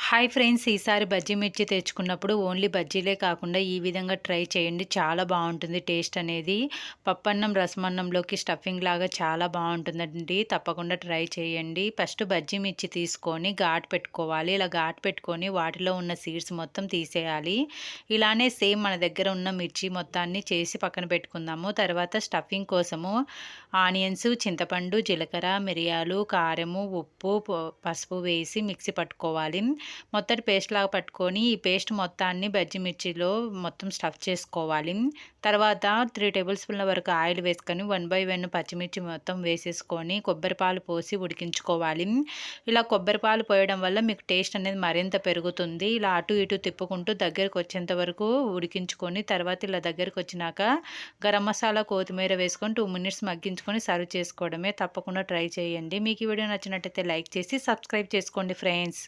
Hi friends, ఈసారి బజ్జీ మిర్చి తెచ్చుకున్నప్పుడు ఓన్లీ బజ్జీలే కాకుండా ఈ విధంగా ట్రై చేయండి. చాలా బాగుంటుంది టేస్ట్ అనేది. పప్పన్నం, రసమన్నంలోకి స్టఫింగ్ లాగా చాలా బాగుంటుందండి. తప్పకుండా ట్రై చేయండి. ఫస్ట్ బజ్జీ మిర్చి తీసుకొని ఘాటు పెట్టుకోవాలి. ఇలా ఘాటు పెట్టుకొని వాటిలో ఉన్న సీడ్స్ మొత్తం తీసేయాలి. ఇలానే సేమ్ మన దగ్గర ఉన్న మిర్చి మొత్తాన్ని చేసి పక్కన పెట్టుకుందాము. తర్వాత స్టఫింగ్ కోసము ఆనియన్స్, చింతపండు, జీలకర్ర, మిరియాలు, కారము, ఉప్పు, పసుపు వేసి మిక్సీ పట్టుకోవాలి. మొత్తటి పేస్ట్ లాగా పట్టుకొని ఈ పేస్ట్ మొత్తాన్ని బజ్జీ మిర్చిలో మొత్తం స్టఫ్ చేసుకోవాలి. తర్వాత 3 టేబుల్ స్పూన్ల వరకు ఆయిల్ వేసుకొని 1/1 పచ్చిమిర్చి మొత్తం వేసేసుకొని కొబ్బరి పాలు పోసి ఉడికించుకోవాలి. ఇలా కొబ్బరి పాలు పోయడం వల్ల మీకు టేస్ట్ అనేది మరింత పెరుగుతుంది. ఇలా అటు ఇటు తిప్పుకుంటూ దగ్గరికి వచ్చేంత వరకు ఉడికించుకొని తర్వాత ఇలా దగ్గరికి వచ్చినాక గరం మసాలా, కొత్తిమీర వేసుకొని 2 మినిట్స్ మగ్గించుకొని సర్వ్ చేసుకోవడమే. తప్పకుండా ట్రై చేయండి. మీకు ఈ వీడియో నచ్చినట్టయితే లైక్ చేసి సబ్స్క్రైబ్ చేసుకోండి ఫ్రెండ్స్.